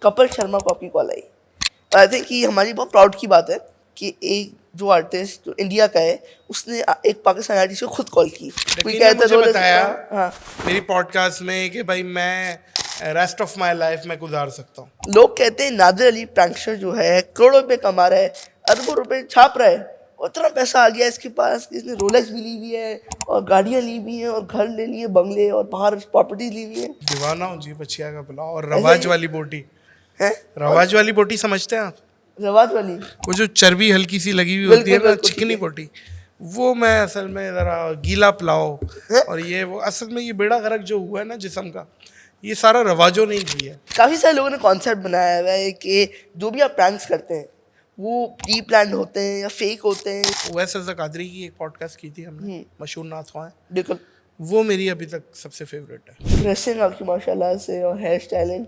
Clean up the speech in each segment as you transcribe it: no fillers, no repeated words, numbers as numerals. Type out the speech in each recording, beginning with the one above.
कपिल शर्मा को आपकी call I. I think कि हमारी बहुत प्राउड की बात है कि एक जो आर्टिस्ट जो इंडिया का है उसने एक पाकिस्तानी आर्टिस्ट को खुद कॉल की। लेकिन ने मुझे बताया मेरी पॉडकास्ट में कि भाई मैं रेस्ट ऑफ माय लाइफ में गुजार सकता हूँ। लोग कहते हैं नादिर अली प्रैंकस्टर जो है करोड़ों रुपए कमा रहा है, अरबों रुपए छाप रहा है, और इतना पैसा आ गया इसके पास कि इसने रोलेक्स भी ली हुई है और गाड़ियाँ ली हुई हैं और घर ले लिए, बंगले और बाहर प्रॉपर्टीज ली हुई है। दीवाना हूँ जी बचिया का पुलाव और रवाज वाली बोटी है। रवाज वाली बोटी समझते हैं आप? रवाज वाली वो जो चर्बी हल्की सी लगी हुई होती है ना, चिकनी बोटी, वो मैं असल में ज़रा गीला पुलाव और ये वो असल में ये बेड़ा गर्क जो हुआ है ना जिस्म का, ये सारा रवाजों ने ही किया है। काफ़ी सारे लोगों ने कॉन्सेप्ट बनाया हुआ है कि जो भी आप प्रैंक्स करते हैं वो प्री प्लान होते हैं या फेक होते हैं। वैसे कादरी की एक पॉडकास्ट की थी हमने, मशहूर नाथ ख्वां, बिल्कुल वो मेरी अभी तक सबसे फेवरेट है। ड्रेसिंग आपकी माशाल्लाह से और हेयर स्टाइलिंग,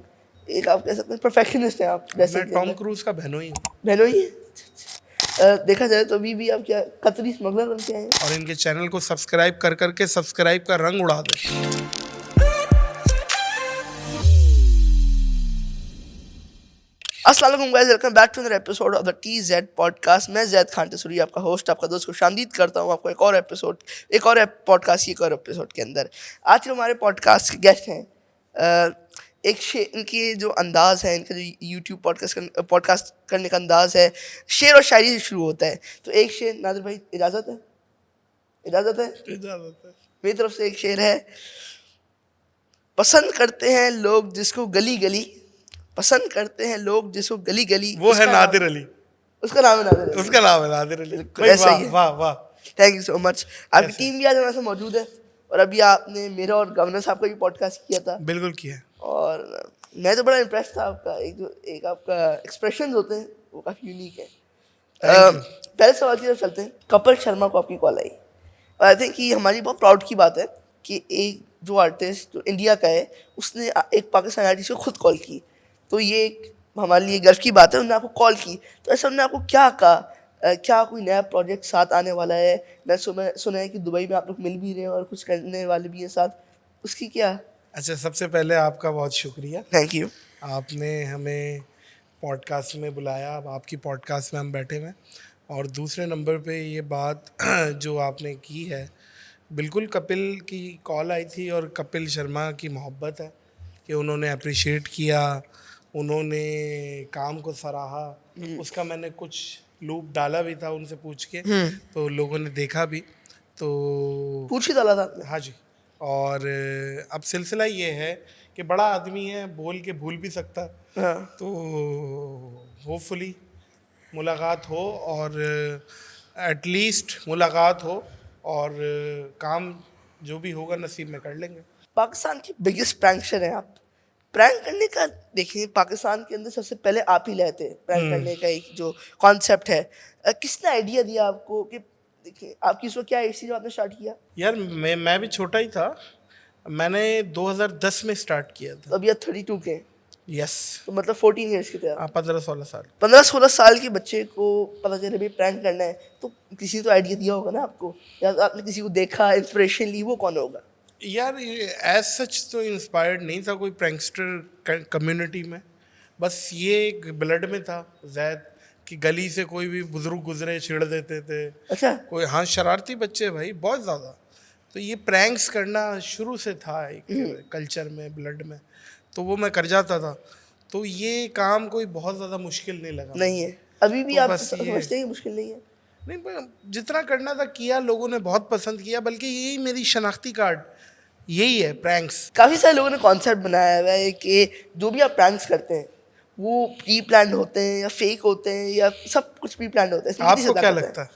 एक आप कह सकते हैं परफेक्शनिस्ट हैं आप। मैं टॉम क्रूज का बहनोई हूँ। बहनोई है। देखा जाए तो अभी भी आप क्या कतरी स्मगलर बन के आए हैं। और इनके चैनल को सब्सक्राइब कर करके सब्सक्राइब का रंग उड़ा दे। अस्सलाम वालेकुम guys, welcome back to another episode of the TZ podcast. मैं जैद खान तसूरी आपका होस्ट, आपका दोस्त, को शामदीद करता हूँ आपको एक और पॉडकास्ट एक और एपिसोड के अंदर। आज जो हमारे पॉडकास्ट के गेस्ट हैं, इनके जो अंदाज़ है, इनका जो यूट्यूब पॉडकास्ट करने का अंदाज़ है, शेर और शायरी से शुरू होता है। तो एक शेर नादिर भाई, इजाज़त है? इजाज़त है? मेरी तरफ से एक शेर है। पसंद करते हैं लोग जिसको गली गली, पसंद करते हैं लोग जिसको गली गली, वो है नादिर अली। उसका नाम है नादिर अली। उसका नाम है नादिर अली। ऐसा ही है। वाह वाह, थैंक यू सो मच। आपकी टीम भी आज हमारे साथ मौजूद है और अभी आपने मेरा और गवर्नर साहब का भी पॉडकास्ट किया था। बिल्कुल किया। और मैं तो बड़ा इम्प्रेस था आपका एक आपका एक्सप्रेशन होते हैं वो काफ़ी यूनिक है। पहले सवाल की तरफ चलते हैं। कपिल शर्मा को आपकी कॉल आई और आई थिंक कि हमारी बहुत प्राउड की बात है कि एक जो आर्टिस्ट जो इंडिया का है उसने एक पाकिस्तानी आर्टिस्ट को खुद कॉल की। तो ये एक हमारे लिए गर्व की बात है, उन्होंने आपको कॉल की। तो ऐसा उन्होंने आपको क्या कहा? क्या कोई नया प्रोजेक्ट साथ आने वाला है? मैं सुना है कि दुबई में आप लोग मिल भी रहे हैं और कुछ करने वाले भी हैं साथ, उसकी क्या? अच्छा, सबसे पहले आपका बहुत शुक्रिया। Thank you. आपने हमें पॉडकास्ट में बुलाया, अब आपकी पॉडकास्ट में हम बैठे हुए हैं। और दूसरे नंबर पे ये बात जो आपने की है, बिल्कुल कपिल की कॉल आई थी और कपिल शर्मा की मोहब्बत है कि उन्होंने अप्रिशिएट किया, उन्होंने काम को सराहा। उसका मैंने कुछ लूप डाला भी था उनसे पूछ के, तो लोगों ने देखा भी, तो पूछ ही डाला था आपने? हाँ जी। और अब सिलसिला ये है कि बड़ा आदमी है, बोल के भूल भी सकता है। हाँ। तो होपफुली मुलाकात हो और एटलीस्ट मुलाकात हो और काम जो भी होगा नसीब में कर लेंगे। पाकिस्तान की बिगेस्ट प्रैंकस्टर हैं आप। प्रैंक करने का देखिए, पाकिस्तान के अंदर सबसे पहले आप ही लाए थे प्रैंक करने का एक जो कॉन्सेप्ट है। किसने आइडिया दिया आपको कि देखिए आपकी इसको क्या एज थी जब आपने स्टार्ट किया? यार मैं भी छोटा ही था, मैंने 2010 में स्टार्ट किया था। तो अभी आप 32 के? यस। तो मतलब 14 ईयर्स के थे आप? 15-16 साल। 15-16 साल के बच्चे को पता चले भाई प्रैंक करना है, तो किसी तो आइडिया दिया होगा ना आपको, या आपने किसी को देखा, इंस्पिरेशन ली, वो कौन होगा? यार एज सच तो इंस्पायर्ड नहीं था कोई प्रैंकस्टर कम्युनिटी में, बस ये एक ब्लड में था जैद कि गली से कोई भी बुजुर्ग गुजरे छिड़ देते थे। अच्छा। कोई, हाँ, शरारती बच्चे भाई बहुत ज़्यादा। तो ये प्रैंक्स करना शुरू से था एक कल्चर में, ब्लड में, तो वो मैं कर जाता था। तो ये काम कोई बहुत ज़्यादा मुश्किल नहीं लगा। नहीं है अभी भी? तो आप बस समझते हैं कि मुश्किल नहीं है? नहीं, जितना करना था किया, लोगों ने बहुत पसंद किया, बल्कि यही मेरी शनाख्ती कार्ड यही है, प्रैंक्स। काफ़ी सारे लोगों ने कॉन्सेप्ट बनाया हुआ है कि जो भी आप प्रैंक्स करते हैं वो प्री प्लान होते हैं या फेक होते हैं या सब कुछ प्री प्लान होता है। आपको क्या लगता है?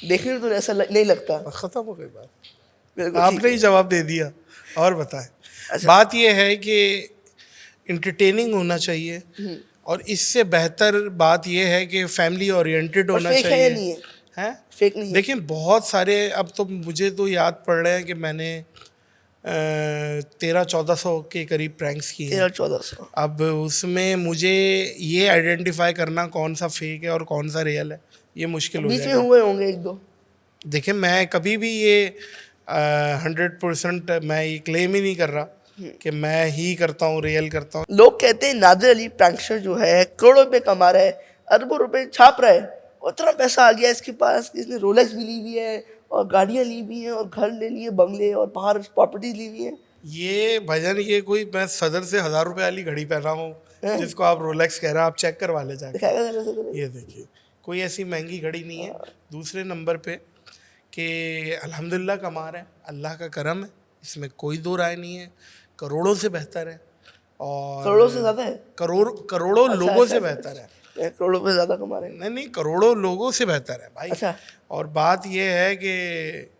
देखने में तो ऐसा नहीं लगता। खत्म हो गई बात, बिल्कुल आपने ही जवाब दे दिया। और बताएं। अच्छा। बात यह है कि इंटरटेनिंग होना चाहिए और इससे बेहतर बात यह है कि फैमिली ओरिएंटेड होना फेक चाहिए। है या नहीं है? हैं? फेक नहीं है? देखिए बहुत सारे, अब तो मुझे तो याद पड़ रहे हैं कि मैंने 1300-1400 के करीब प्रैंक्स किए हैं। 1300-1400। अब उसमें मुझे ये आइडेंटिफाई करना कौन सा फेक है और कौन सा रियल है, ये मुश्किल हो बीच में जाएगा। हुए होंगे एक दो। देखिए मैं कभी भी ये 100% मैं ये क्लेम ही नहीं कर रहा कि मैं ही करता हूँ, रियल करता हूँ। लोग कहते हैं नादिर अली प्रैंकस्टर जो है करोड़ों रुपए कमा रहा है, अरबों रुपए छाप रहा है, और इतना पैसा आ गया इसके पास कि इसने रोलेक्स भी ली हुई है और गाड़ियां ली हुई हैं और घर ले लिए, बंगले और बाहर प्रॉपर्टीज ली हुई हैं। ये भजन, ये कोई मैं सदर से 1000 रुपए वाली घड़ी पहना हूँ हैं? जिसको आप रोलेक्स कह रहे हैं, आप चेक करवा ले जाके। दिखाएगा जरा से जरा। ये देखिए, कोई ऐसी महंगी घड़ी नहीं है। दूसरे नंबर पे कि अल्हम्दुलिल्लाह कमा रहे हैं, अल्लाह का करम है, इसमें कोई दो राय नहीं है। करोड़ों से बेहतर है, और करोड़ों से ज्यादा है। करोड़ों अच्छा, लोगों अच्छा, से अच्छा, बेहतर है। अच्छा। करोड़ों पे ज्यादा कमा रहे हैं। नहीं नहीं, करोड़ों लोगों से बेहतर है भाई। अच्छा। और बात ये है कि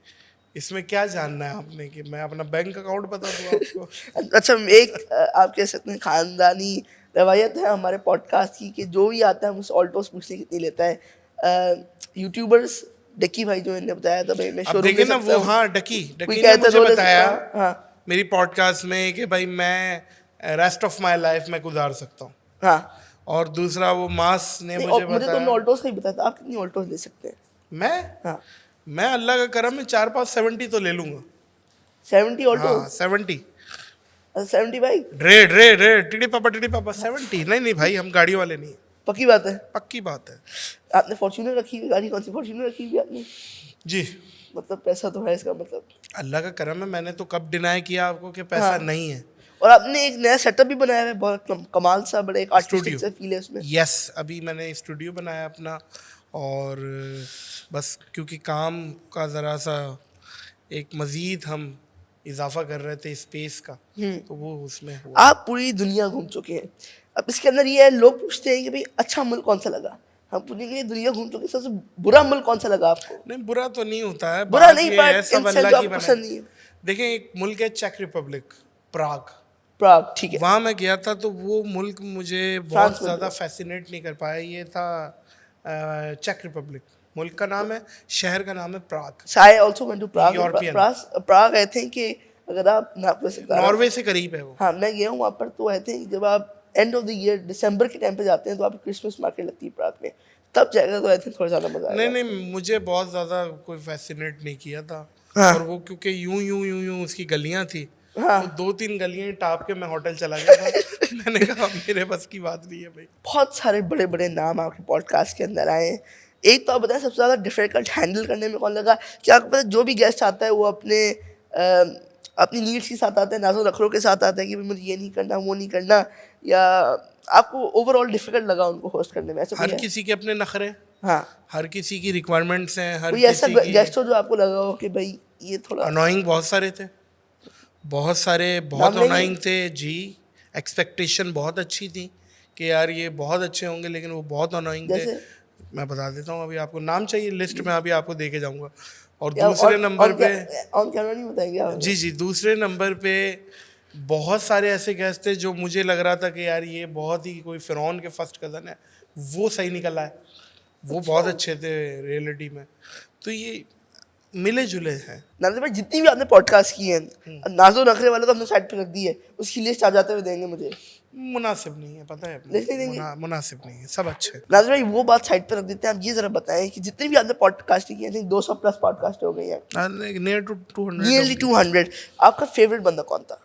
इसमें क्या जानना है आपने, कि मैं अपना बैंक अकाउंट बता दूं आपको? अच्छा, एक आप कह सकते हैं खानदानी रवायत है हमारे पॉडकास्ट की कि जो भी आता है मुझसे ऑल्टोस पूछने कितनी लेता है। यूट्यूबर्स डक्की भाई जो इन्होंने बताया था भाई मैं अब शोरूम देखिए ले ना, सकता वो हूँ। हाँ, कोई डकी ने कहता है मुझे रोलेक्स बताया हाँ मेरी पॉडकास्ट में कि भाई मैं रेस्ट ऑफ माय लाइफ में गुजार सकता हूँ। हाँ। और दूसरा वो मास ने नहीं, मुझे और मुझे तो बताया, ऑल्टोस का ही बताया था, आप कितनी ऑल्टोस ले सकते हैं? मैं हाँ। मैं अल्लाह का करम में 4-5 70 तो ले लूंगा। 70 हाँ ऑल्टोस? 70। 70 बाइक? ड्रे ड्रे ड्रे टिडी पापा 70। नहीं नहीं भाई, हम गाड़ी वाले नहीं। पक्की बात है। पक्की बात है आपने फॉर्च्यूनर रखी हुई गाड़ी? कौन सी फॉर्च्यूनर रखी हुई आपने? जी। मतलब पैसा तो है इसका मतलब। अल्लाह का करम है, मैंने तो कब डिनाई किया आपको कि पैसा हाँ। नहीं है। और आपने एक नया सेटअप भी बनाया है, बहुत कमाल सा, बड़ा एक आर्टिस्टिक स्टूडियो, सा फील है उसमें। यस, अभी मैंने स्टूडियो बनाया अपना। और बस क्योंकि काम का ज़रा सा एक मज़ीद हम इजाफा कर रहे थे स्पेस का, तो वो उसमें हुआ। आप पूरी दुनिया घूम चुके हैं। अब इसके अंदर ये है, लोग पूछते हैं कि भाई अच्छा मुल्क कौन सा लगा। हम पूरी दुनिया घूम चुके हैं, सबसे बुरा मुल्क कौन सा लगा आपको? नहीं, बुरा तो नहीं होता है, बुरा बात नहीं, ये है बट सब इन सेंस अल्लाह जो की आपको बनाई। पसंद नहीं है। देखें, एक मुल्क है चेक रिपब्लिक, प्राग। प्राग, ठीक है। वहाँ मैं गया था, तो वो मुल्क मुझे फ्रांस बहुत में ज़्यादा भी फैसिनेट नहीं कर पाया। ये था चेक रिपब्लिक, मुल्क का नाम है, शहर का नाम है प्राग। So I also went to Prague. European, Prague I think कि अगर आप मैं आपको बता रहा हूँ, नॉर्वे से करीब है वो। हाँ मैं गया हूँ वहाँ पर, तो आई थिंक जब आप एंड ऑफ द ईयर दिसंबर के टाइम पे जाते हैं तो आप क्रिसमस मार्केट लगती है प्राग में, तब जाएगा तो आई थिंक थोड़ा ज़्यादा मजा नहीं आएगा। नहीं, मुझे बहुत ज़्यादा कोई फैसिनेट नहीं किया था। हाँ। और वो क्योंकि यूं उसकी गलियां थी, हाँ। तो 2-3 गलियां टाप के मैं होटल चला गया था। मैंने कहा मेरे बस की बात नहीं है भाई। बहुत सारे बड़े बड़े नाम आपके पॉडकास्ट के अंदर आए हैं। एक तो आप बताएं सबसे ज़्यादा डिफिकल्ट हैंडल करने में कौन लगा? क्या आपको पता है जो भी गेस्ट आता है वो अपनी नीड्स के साथ आता है, नाज़ो नखरों के साथ आता है कि भाई मुझे ये नहीं करना, वो नहीं करना, या आपको ओवरऑल डिफिकल्ट लगा उनको होस्ट करने में? ऐसा कोई हर है? किसी के अपने नखरे, हाँ। हर किसी की रिक्वायरमेंट्स हैं, हर कोई ऐसा किसी की। गेस्ट हो जो आपको लगा हो कि भाई ये थोड़ा अनोइंग बहुत सारे थे, बहुत नाम लेंगे? अनोइंग थे जी। एक्सपेक्टेशन बहुत अच्छी थी कि यार ये बहुत अच्छे होंगे, लेकिन वो बहुत अनोइंग थे। जैसे मैं बता देता हूँ, अभी आपको नाम चाहिए, लिस्ट में अभी आपको दे के जाऊँगा। और या दूसरे नंबर पे, ऑन कैमरा नहीं बताएंगे आप? जी जी, दूसरे नंबर पे बहुत सारे ऐसे गेस्ट थे जो मुझे लग रहा था कि यार ये बहुत ही कोई फिरौन के फर्स्ट कज़न है, वो सही निकल आए, वो बहुत अच्छे थे रियलिटी में। तो ये मिले जुले हैं। नाज़िर भाई जितनी भी आपने पॉडकास्ट की हैं, नाज़ो नखरे वाला तो हमने साइड पे रख दी है, उसकी लिस्ट आ जाते हुए देंगे मुझे। मुनासिब नहीं है, पता है अपने, लिस्ट नहीं देंगे? मुनासिब नहीं है, सब अच्छे। नाज़िर भाई वो बात साइड पे रख देते हैं, आप ये जरा बताएं कि जितने भी आपने पॉडकास्ट किए हैं, 200 प्लस पॉडकास्ट हो गई हैं, नियर टू 200 नियरली 200, आपका फेवरेट बंदा कौन था,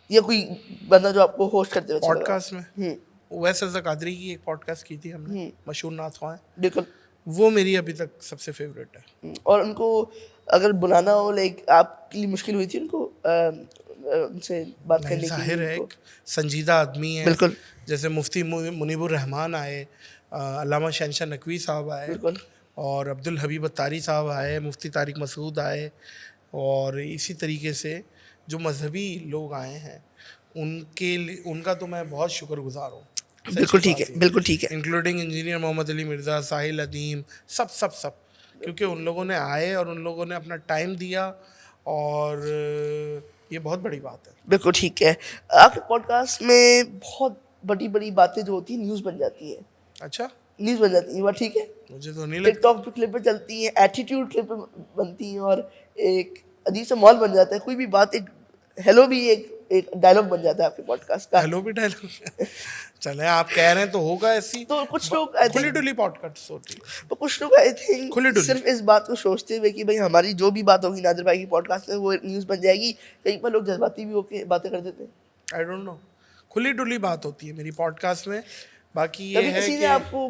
या कोई बंदा जो आपको होस्ट करते हुए अच्छा लगा? पॉडकास्ट में वैसे रज़ा कादरी की एक पॉडकास्ट की थी हमने, मशहूर नाथ ख्वां, बिल्कुल। वो मेरी अभी तक सबसे फेवरेट है। और उनको अगर बुलाना हो, लाइक आपके लिए मुश्किल हुई थी उनको उनसे बात करने की? जाहिर है, एक संजीदा आदमी है। बिल्कुल जैसे मुफ्ती मुनीबुर रहमान आए, अल्लामा शहनशाह नकवी साहब आए, बिल्कुल। और अब्दुल हबीब अत्तारी साहब आए, मुफ्ती तारिक मसूद आए, और इसी तरीके से जो मजहबी लोग आए हैं उनका तो मैं बहुत शुक्रगुजार हूँ। बिल्कुल ठीक है, बिल्कुल ठीक है। इंक्लूडिंग इंजीनियर मोहम्मद अली मिर्ज़ा, साहिल अदीम, सब सब सब, क्योंकि उन लोगों ने आए और उन लोगों ने अपना टाइम दिया, और ये बहुत बड़ी बात है। बिल्कुल ठीक है। आपके पॉडकास्ट में बहुत बड़ी बड़ी बातें जो होती हैं न्यूज़ बन जाती है। अच्छा, न्यूज़ बन जाती है, बात ठीक है? मुझे तो नहीं लगता। टिकटॉक पे क्लिप चलती हैं, एटीट्यूड क्लिप बनती हैं, और एक अजीब सा मॉल बन जाता है। कोई भी बात, एक हेलो भी एक डायलॉग बन जाता है आपके पॉडकास्ट का। हेलो भी डायलॉग चले, आप कह रहे हैं तो होगा ऐसी। तो कुछ लोग आई खुली थिंक डुली पॉडकास्ट होती है। तो कुछ लोग आई थिंक खुली डुली। सिर्फ इस बात को सोचते हुए कि भाई हमारी जो भी बात होगी नादिर भाई की पॉडकास्ट में वो न्यूज़ बन जाएगी, कहीं पर लोग जज्बाती भी होकर बातें कर देते हैं। आई डोंट नो, खुली डुली बात होती है मेरी पॉडकास्ट में। बाकी ये कभी है किसी ने कि आपको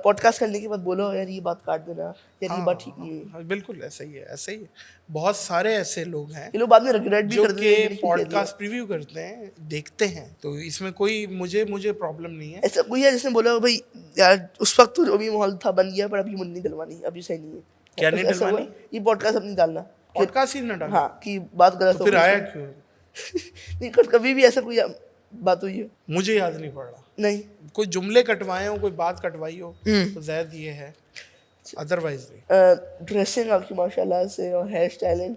पॉडकास्ट करने के बाद बोला यार ये बात काट देना, यार ये बात ठीक नहीं है? हाँ, बिल्कुल ऐसा ही है, ऐसा ही है। बहुत सारे ऐसे लोग हैं ये लोग बाद में रिग्रेट भी जो करते कि हैं कि क्यों कह दिया। पॉडकास्ट प्रीव्यू करते हैं, देखते हैं, तो इसमें कोई मुझे प्रॉब्लम नहीं है। ऐसा कोई है जिसने बोला भाई यार उस वक्त तो जो भी माहौल था बन गया, पर अभी मुझे नहीं डलवानी, अभी सही नहीं है? क्या नहीं ऐसा हुआ? डलवानी? ये पॉडकास्ट अब नहीं डालना, पॉडकास्ट ही ना डालो। हाँ कि बात गलत तो हो फिर गई आया इसमें। क्यों? नहीं कभी भी ऐसा कोई बात हुई हो? मुझे याद नहीं पड़ रहा। नहीं। कोई जुमले कटवाए हो, कोई बात कटवाई हो तो ज़ैद ये है, अदरवाइज नहीं। ड्रेसिंग आपकी माशाल्लाह से और हेयर स्टाइलिंग,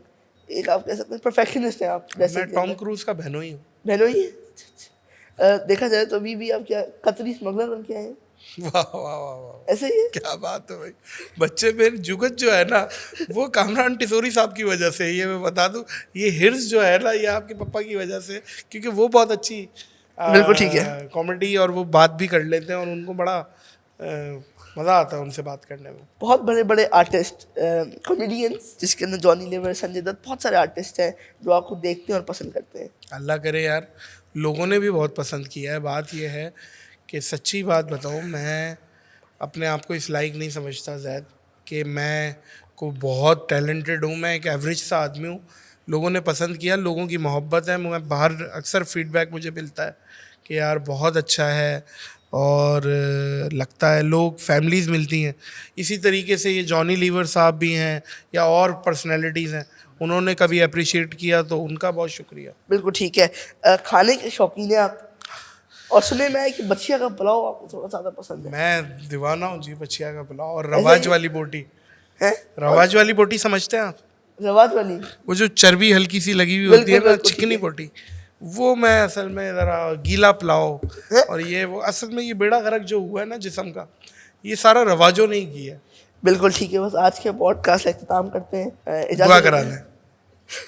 एक आप कह सकते हैं परफेक्शनिस्ट हैं आप मैं ड्रेसिंग टॉम क्रूज का बहनोई हूँ। बहनों ही है? देखा जाए तो अभी भी आप क्या कतरी स्मगलर बन के आए हैं? वाह वाह वाह वाह, ऐसे ही है? क्या बात है भाई। बच्चे मेरे जुगत जो है ना, वो कामरान टिसोरी साहब की वजह से, ये मैं बता दूं, ये हिर्स जो है ना, ये आपके पापा की वजह से, क्योंकि वो बहुत अच्छी बिल्कुल ठीक है। कॉमेडी और वो बात भी कर लेते हैं और उनको बड़ा मज़ा आता है उनसे बात करने में। बहुत बड़े बड़े आर्टिस्ट कॉमेडियंस, जिसके अंदर जॉनी लीवर, संजय दत्त, बहुत सारे आर्टिस्ट हैं जो आपको देखते हैं और पसंद करते हैं। अल्लाह करे यार, लोगों ने भी बहुत पसंद किया है। बात यह है कि सच्ची बात बताऊं, मैं अपने आप को इस लायक नहीं समझता ज़ैद कि मैं को बहुत टैलेंटेड हूँ। मैं एक एवरेज सा आदमी हूँ। लोगों ने पसंद किया, लोगों की मोहब्बत है। मैं बाहर अक्सर फीडबैक मुझे मिलता है कि यार बहुत अच्छा है, और लगता है लोग, फैमिलीज़ मिलती हैं। इसी तरीके से ये जॉनी लीवर साहब भी हैं या और पर्सनैलिटीज़ हैं, उन्होंने कभी अप्रिशिएट किया तो उनका बहुत शुक्रिया। बिल्कुल ठीक है। खाने के शौकीन हैं आप, और सुने मैं कि बच्चिया का पुलाव आपको थोड़ा ज़्यादा पसंद है। मैं दीवाना हूँ जी बछिया का पुलाव और ऐसा रवाज ही? वाली बोटी। हैं? रवाज वाली बोटी समझते हैं आप? रवाज वाली? वो जो चर्बी हल्की सी लगी हुई होती है बिल्कुल ना, बिल्कुल ठीक चिकनी है। बोटी, वो मैं असल में ज़रा गीला पुलाव। हैं? और ये वो असल में ये बेड़ा गर्क जो हुआ है ना जिस्म का, ये सारा रवाजों ने ही किया है। बिल्कुल ठीक है। बस आज के पॉडकास्ट का इख्तिताम करते हैं। दुआ इजाज़त करा देते हैं।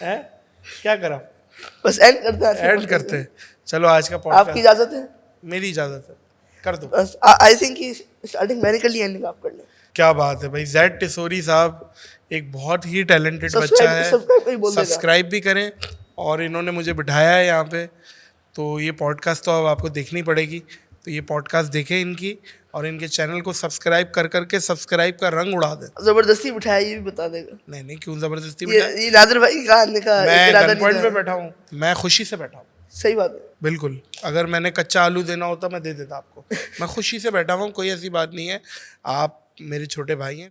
लें। हैं? क्या करा? बस एंड करते हैं आज के एंड podcast करते में। हैं। चलो आज का आपकी पॉडकास्ट इजाज़त है? मेरी इजाज़त है, कर दो। बस आई थिंक कि स्टार्टिंग मैंने कर ली, एंडिंग आप कर लें। क्या बात है भाई। ज़ैड टिसोरी साहब एक बहुत ही टैलेंटेड बच्चा सब्सक्राइब है। सब्सक्राइब भी बोल देगा। सब्सक्राइब भी करें, और इन्होंने मुझे बिठाया है यहाँ पे, तो ये पॉडकास्ट तो अब आपको देखनी पड़ेगी। तो ये पॉडकास्ट देखें इनकी, और इनके चैनल को सब्सक्राइब कर करके सब्सक्राइब का रंग उड़ा दें। जबरदस्ती बिठाया ये भी बता देगा। नहीं नहीं, क्यों ज़बरदस्ती बिठाएं? ये नादिर भाई का आने का मैं इरादा गन नहीं पॉइंट था। पे बैठा हूँ, मैं खुशी से बैठा हूँ। सही बात है। बिल्कुल, अगर मैंने कच्चा आलू देना होता मैं दे देता आपको। मैं खुशी से बैठा हुआ हूँ, कोई ऐसी बात नहीं है। आप मेरे छोटे भाई हैं।